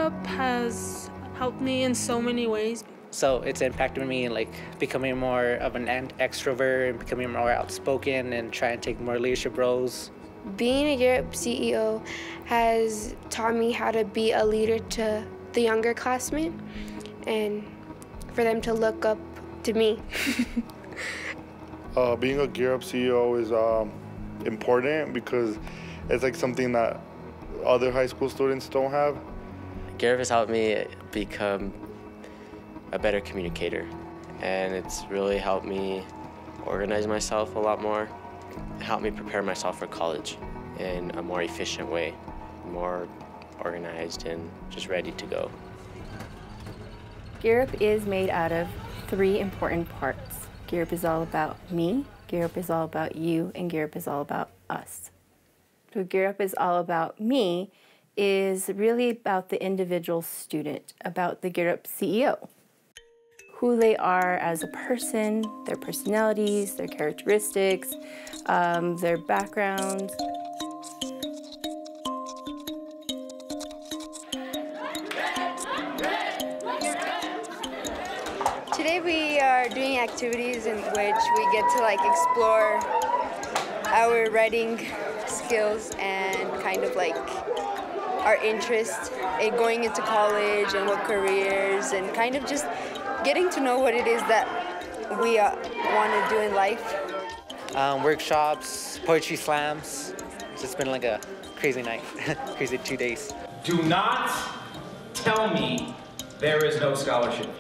Up has helped me in so many ways. So it's impacted me in like becoming more of an extrovert and becoming more outspoken and trying to take more leadership roles. Being a Gear Up CEO has taught me how to be a leader to the younger classmen and for them to look up to me. Being a Gear Up CEO is important because it's like something that other high school students don't have. Gear Up has helped me become a better communicator, and it's really helped me organize myself a lot more. It helped me prepare myself for college in a more efficient way, more organized and just ready to go. Gear Up is made out of 3 important parts. Gear Up is all about me, Gear Up is all about you, and Gear Up is all about us. So Gear Up is all about me is really about the individual student, about the Gear Up CEO. Who they are as a person, their personalities, their characteristics, their backgrounds. Today we are doing activities in which we get to explore our writing skills and kind of our interest in going into college and what careers and kind of just getting to know what it is that we want to do in life. Workshops, poetry slams. It's just been like a crazy night, crazy 2 days. Do not tell me there is no scholarship.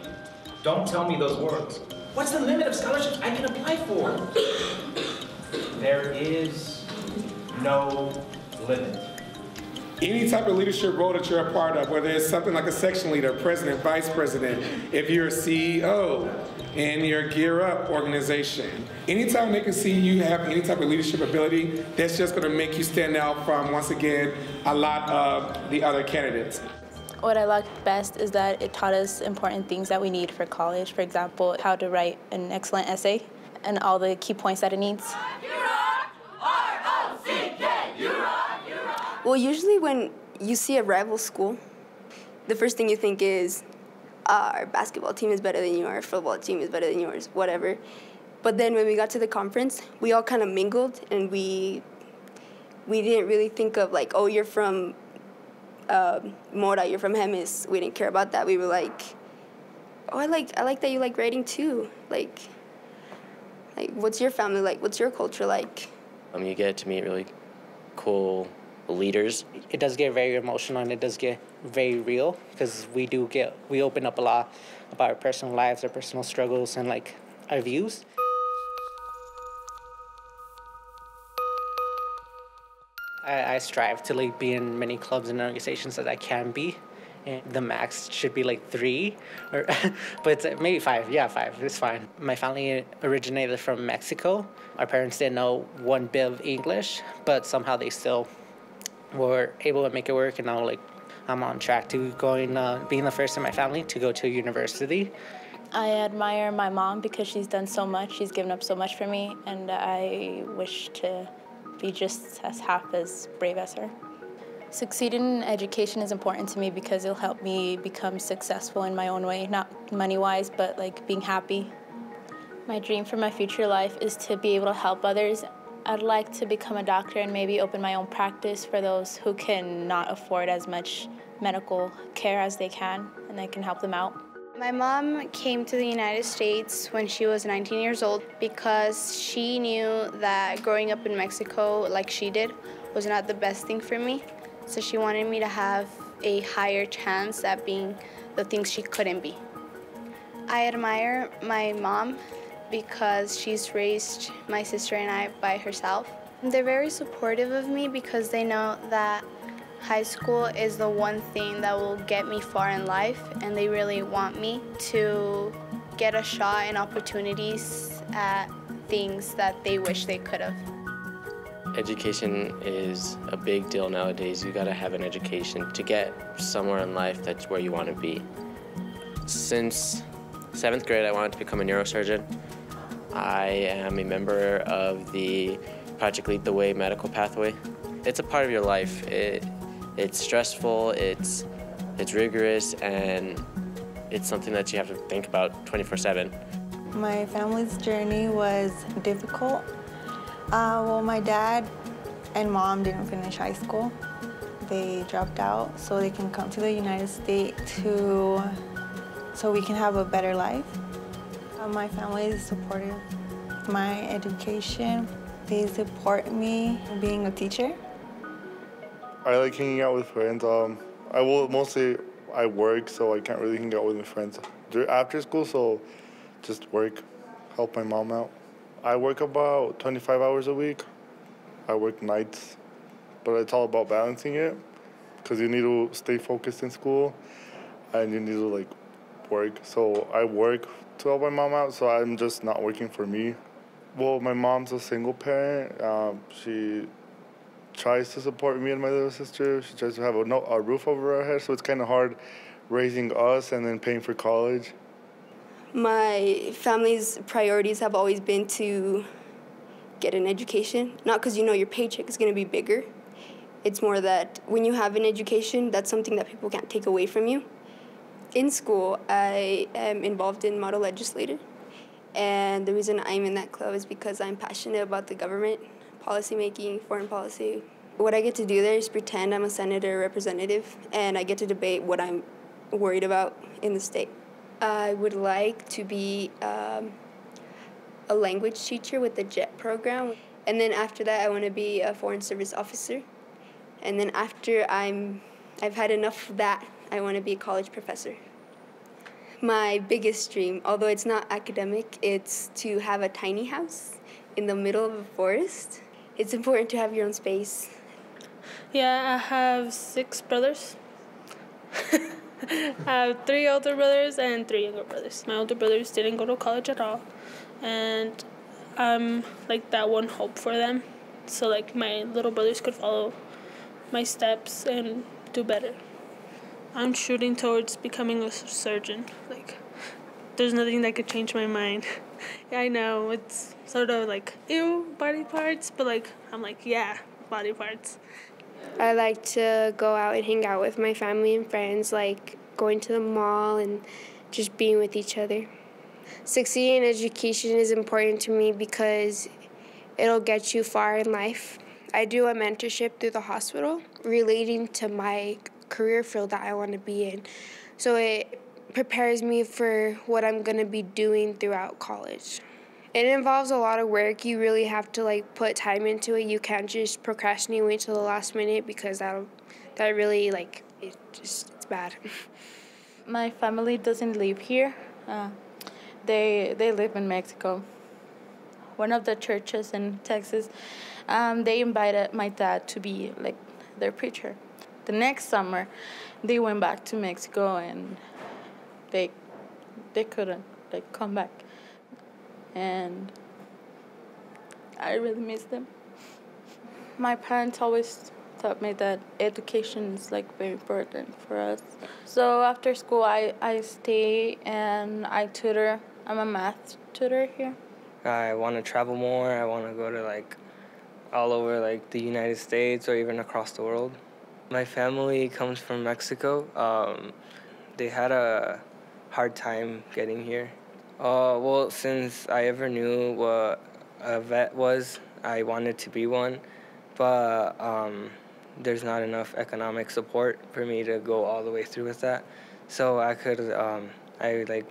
Don't tell me those words. What's the limit of scholarships I can apply for? There is no limit. Any type of leadership role that you're a part of, whether it's something like a section leader, president, vice president, if you're a CEO in your Gear Up organization, anytime they can see you have any type of leadership ability, that's just going to make you stand out from, once again, a lot of the other candidates. What I liked best is that it taught us important things that we need for college. For example, how to write an excellent essay and all the key points that it needs. Well, usually when you see a rival school, the first thing you think is, our basketball team is better than you, our football team is better than yours, whatever. But then when we got to the conference, we all kind of mingled, and we didn't really think of oh, you're from Mora, you're from Hemis. We didn't care about that. We were like, oh, I like that you like writing too. Like, what's your family like? What's your culture like? You get to meet really cool leaders. It does get very emotional and it does get very real because we open up a lot about our personal lives, our personal struggles, and our views. I strive to be in many clubs and organizations that I can be. And the max should be 3, but it's maybe 5. Yeah, 5 is fine. My family originated from Mexico. Our parents didn't know 1 bit of English, but somehow they still were able to make it work. And now I'm on track to being the first in my family to go to university. I admire my mom because she's done so much. She's given up so much for me, and I wish to be just half as brave as her. Succeeding in education is important to me because it'll help me become successful in my own way, not money-wise, but being happy. My dream for my future life is to be able to help others. I'd like to become a doctor and maybe open my own practice for those who cannot afford as much medical care as they can, and I can help them out. My mom came to the United States when she was 19 years old because she knew that growing up in Mexico like she did was not the best thing for me. So she wanted me to have a higher chance at being the things she couldn't be. I admire my mom because she's raised my sister and I by herself. They're very supportive of me because they know that high school is the one thing that will get me far in life, and they really want me to get a shot and opportunities at things that they wish they could have. Education is a big deal nowadays. You gotta have an education to get somewhere in life that's where you want to be. Since 7th grade, I wanted to become a neurosurgeon. I am a member of the Project Lead the Way medical pathway. It's a part of your life. It's stressful, it's It's rigorous, and it's something that you have to think about 24/7. My family's journey was difficult. Well, my dad and mom didn't finish high school. They dropped out so they can come to the United States so we can have a better life. My family is supportive. My education, they support me being a teacher. I like hanging out with friends. I work, so I can't really hang out with my friends after school, so just work, help my mom out. I work about 25 hours a week. I work nights, but it's all about balancing it, because you need to stay focused in school, and you need to work. So I work to help my mom out, so I'm just not working for me. Well, my mom's a single parent. She tries to support me and my little sister. She tries to have a roof over our head, so it's kind of hard raising us and then paying for college. My family's priorities have always been to get an education, not because your paycheck is going to be bigger. It's more that when you have an education, that's something that people can't take away from you. In school, I am involved in Model Legislator, and the reason I'm in that club is because I'm passionate about the government, policymaking, foreign policy. What I get to do there is pretend I'm a senator or representative, and I get to debate what I'm worried about in the state. I would like to be a language teacher with the JET program, and then after that I want to be a foreign service officer, and then after I've had enough of that, I want to be a college professor. My biggest dream, although it's not academic, it's to have a tiny house in the middle of a forest. It's important to have your own space. Yeah, I have 6 brothers. I have 3 older brothers and 3 younger brothers. My older brothers didn't go to college at all, and I'm that one hope for them. So my little brothers could follow my steps and do better. I'm shooting towards becoming a surgeon. There's nothing that could change my mind. Yeah, I know, it's sort of ew, body parts, but I'm yeah, body parts. I like to go out and hang out with my family and friends, going to the mall and just being with each other. Succeeding in education is important to me because it'll get you far in life. I do a mentorship through the hospital relating to my career field that I want to be in. So it prepares me for what I'm going to be doing throughout college. It involves a lot of work. You really have to put time into it. You can't just procrastinate, wait till the last minute, because that really it's bad. My family doesn't live here. They live in Mexico. One of the churches in Texas, they invited my dad to be their preacher. The next summer, they went back to Mexico, and they couldn't come back. And I really miss them. My parents always taught me that education is very important for us. So after school, I stay and I tutor. I'm a math tutor here. I want to travel more. I want to go to all over the United States or even across the world. My family comes from Mexico. They had a hard time getting here. Well, since I ever knew what a vet was, I wanted to be one, but there's not enough economic support for me to go all the way through with that. So I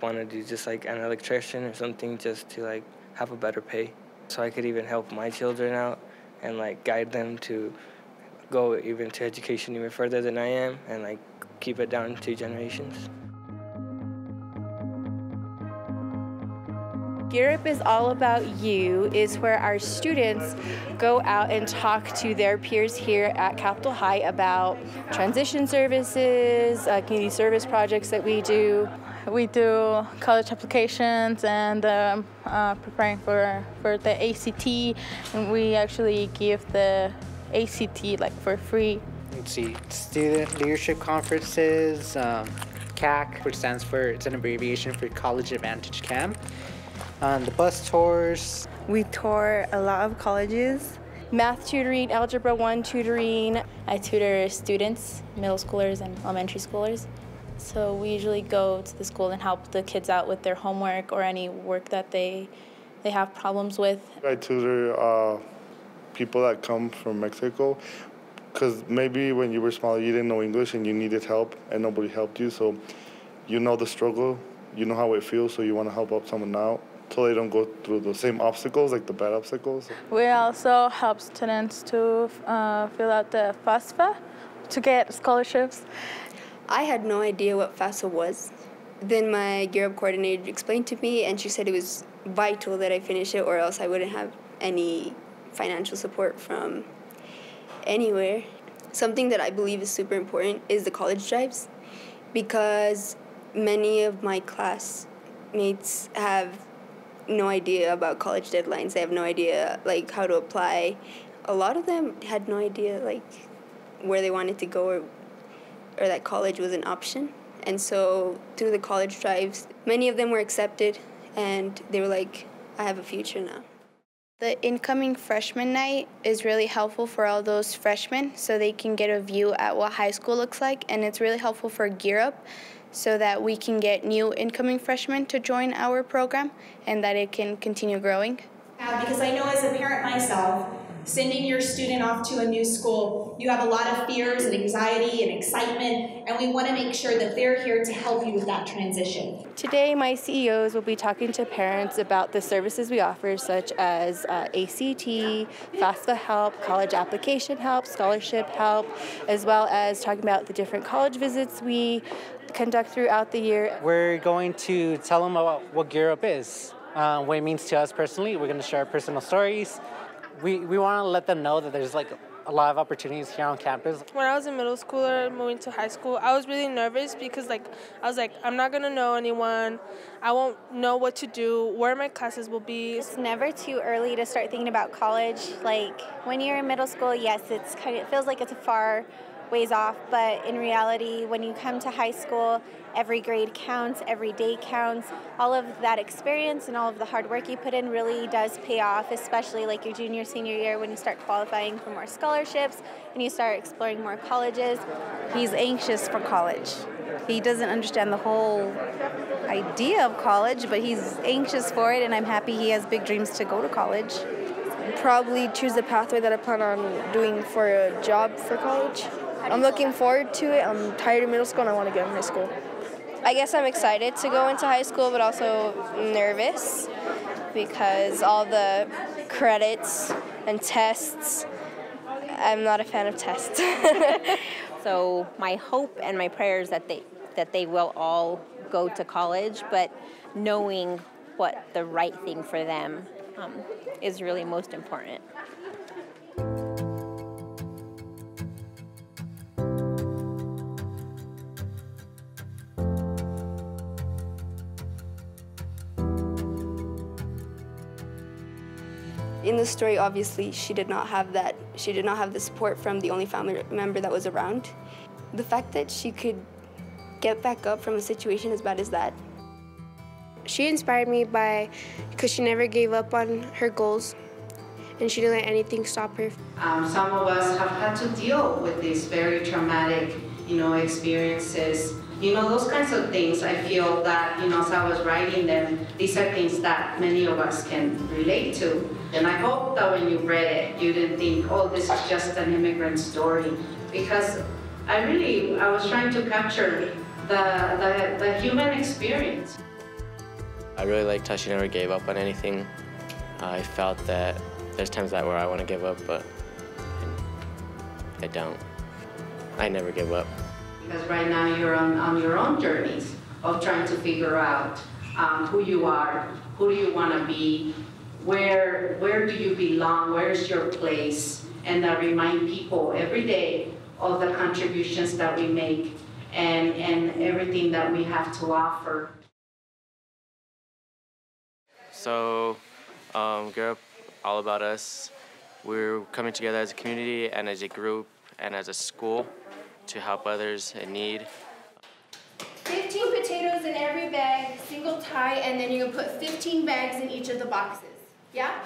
want to do just an electrician or something, just to have a better pay, so I could even help my children out and guide them to go even to education even further than I am, and keep it down 2 generations. Gear Up is All About You is where our students go out and talk to their peers here at Capital High about transition services, community service projects that we do. We do college applications and preparing for the ACT, and we actually give the ACT for free. Let's see, student leadership conferences, CAC, which stands for, it's an abbreviation for College Advantage Camp. The bus tours. We tour a lot of colleges, math tutoring, algebra 1 tutoring. I tutor students, middle schoolers and elementary schoolers. So we usually go to the school and help the kids out with their homework or any work that they have problems with. I tutor people that come from Mexico, because maybe when you were smaller you didn't know English and you needed help and nobody helped you, so you know the struggle, you know how it feels, so you want to help out someone out so they don't go through the same obstacles, like the bad obstacles. We also help students to fill out the FAFSA to get scholarships. I had no idea what FAFSA was. Then my Gear Up coordinator explained to me, and she said it was vital that I finish it or else I wouldn't have any financial support from anywhere. Something that I believe is super important is the college drives, because many of my classmates have no idea about college deadlines. They have no idea like how to apply. A lot of them had no idea like where they wanted to go or that college was an option. And so through the college drives, many of them were accepted and they were like, I have a future now. The incoming freshman night is really helpful for all those freshmen so they can get a view at what high school looks like, and it's really helpful for Gear Up so that we can get new incoming freshmen to join our program and that it can continue growing. Because I know as a parent myself, sending your student off to a new school, you have a lot of fears and anxiety and excitement, and we want to make sure that they're here to help you with that transition. Today, my CEOs will be talking to parents about the services we offer, such as ACT, FAFSA help, college application help, scholarship help, as well as talking about the different college visits we conduct throughout the year. We're going to tell them about what Gear Up is, what it means to us personally. We're going to share our personal stories. We want to let them know that there's like a lot of opportunities here on campus. When I was in middle school or moving to high school, I was really nervous because I was like, I'm not gonna know anyone. I won't know what to do, where my classes will be. It's never too early to start thinking about college. Like when you're in middle school, yes, it feels like it's a far ways off, but in reality, when you come to high school, every grade counts, every day counts. All of that experience and all of the hard work you put in really does pay off, especially like your junior, senior year when you start qualifying for more scholarships and you start exploring more colleges. He's anxious for college. He doesn't understand the whole idea of college, but he's anxious for it, and I'm happy he has big dreams to go to college. Probably choose the pathway that I plan on doing for a job for college. I'm looking forward to it. I'm tired of middle school and I want to get in high school. I guess I'm excited to go into high school, but also nervous because all the credits and tests, I'm not a fan of tests. So my hope and my prayer is that they will all go to college, but knowing what the right thing for them is really most important. In the story, obviously, she did not have that. She did not have the support from the only family member that was around. The fact that she could get back up from a situation as bad as that. She inspired me because she never gave up on her goals, and she didn't let anything stop her. Some of us have had to deal with these very traumatic, experiences. Those kinds of things, I feel that, as I was writing them, these are things that many of us can relate to. And I hope that when you read it, you didn't think, oh, this is just an immigrant story. Because I was trying to capture the human experience. I really liked how she never gave up on anything. I felt that there's times where I want to give up, but I don't. I never give up. Because right now you're on your own journeys of trying to figure out who you are, who do you want to be, where do you belong, where's your place, and I remind people every day of the contributions that we make and everything that we have to offer. So, Gear Up, all about us. We're coming together as a community and as a group and as a school to help others in need. 15 potatoes in every bag, single tie, and then you're gonna put 15 bags in each of the boxes. Yeah?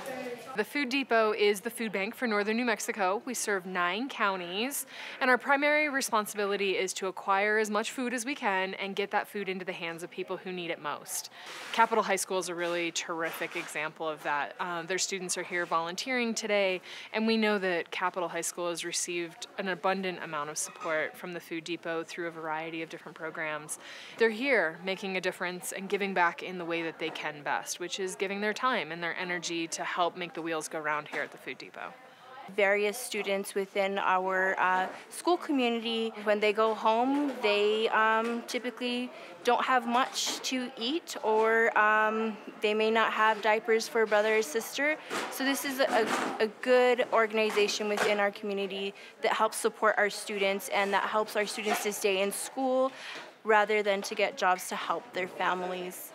The Food Depot is the food bank for northern New Mexico. We serve 9 counties, and our primary responsibility is to acquire as much food as we can and get that food into the hands of people who need it most. Capital High School is a really terrific example of that. Their students are here volunteering today, and we know that Capital High School has received an abundant amount of support from the Food Depot through a variety of different programs. They're here making a difference and giving back in the way that they can best, which is giving their time and their energy to help make the wheels go round here at the Food Depot. Various students within our school community, when they go home, they typically don't have much to eat, or they may not have diapers for a brother or sister. So this is a good organization within our community that helps support our students and that helps our students to stay in school rather than to get jobs to help their families.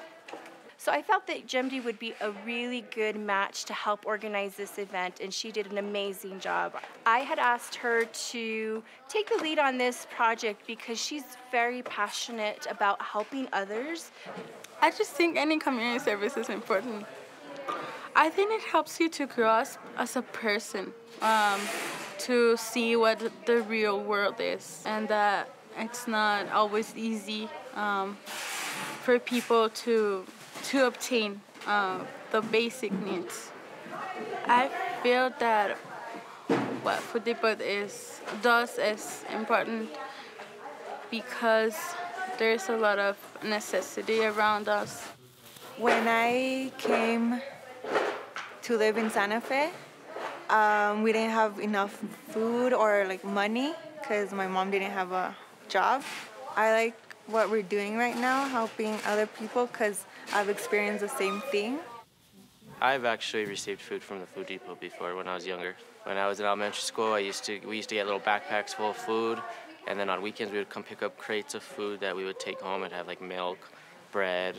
So I felt that Gemdi would be a really good match to help organize this event, and she did an amazing job. I had asked her to take the lead on this project because she's very passionate about helping others. I just think any community service is important. I think it helps you to grow as a person, to see what the real world is, and that it's not always easy for people to obtain the basic needs. I feel that what Food Depot does is important because there's a lot of necessity around us. When I came to live in Santa Fe, we didn't have enough food or like money because my mom didn't have a job. I like what we're doing right now, helping other people, because I've experienced the same thing. I've actually received food from the Food Depot before when I was younger. When I was in elementary school, we used to get little backpacks full of food, and then on weekends we would come pick up crates of food that we would take home and have like milk, bread.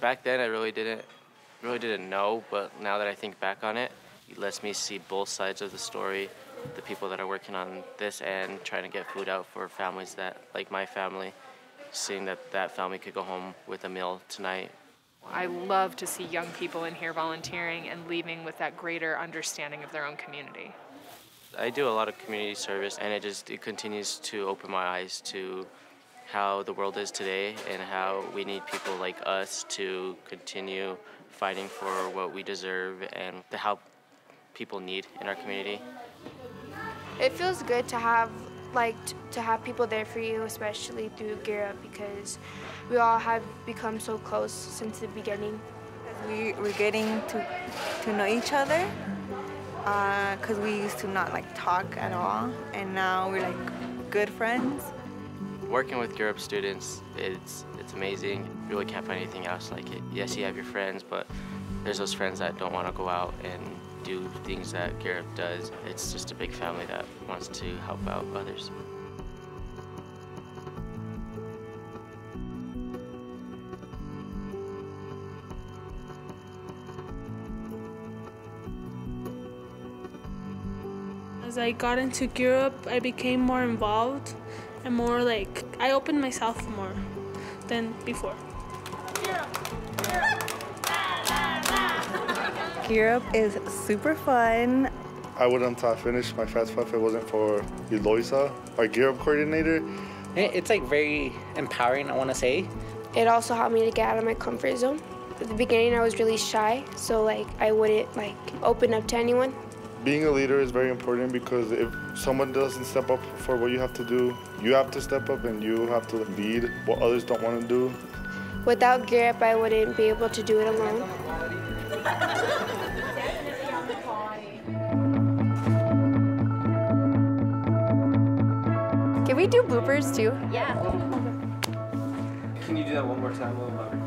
Back then I really didn't know, but now that I think back on it, it lets me see both sides of the story. The people that are working on this end, trying to get food out for families that, like my family, seeing that family could go home with a meal tonight. I love to see young people in here volunteering and leaving with that greater understanding of their own community. I do a lot of community service, and it continues to open my eyes to how the world is today and how we need people like us to continue fighting for what we deserve and the help people need in our community. It feels good to have people there for you, especially through Gear Up, because we all have become so close since the beginning. We're getting to know each other because we used to not talk at all, and now we're good friends. Working with Gear Up students, it's amazing. You really can't find anything else like it. Yes, you have your friends, but there's those friends that don't want to go out and do things that Gear Up does. It's just a big family that wants to help out others. As I got into Gear Up, I became more involved and more I opened myself more than before. Gear Up is super fun. I wouldn't have finished my FAFSA if it wasn't for Eloisa, our Gear Up coordinator. It's very empowering, I want to say. It also helped me to get out of my comfort zone. At the beginning, I was really shy, so I wouldn't open up to anyone. Being a leader is very important because if someone doesn't step up for what you have to do, you have to step up and you have to lead what others don't want to do. Without Gear Up, I wouldn't be able to do it alone. Can we do bloopers too? Yeah. Can you do that one more time a little louder?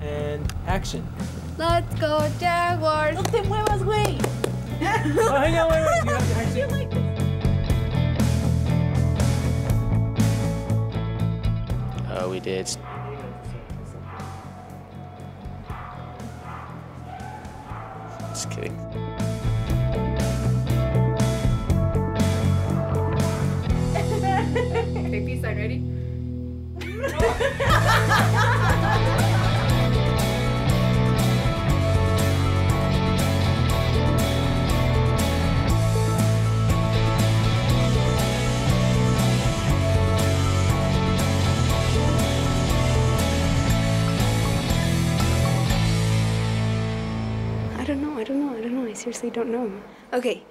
And action. Let's go Jaguars! No te muevas, güey! Oh, hang on, wait. You have to action. We did Just kidding. Okay, peace sign, ready? I don't know. I seriously don't know. Okay,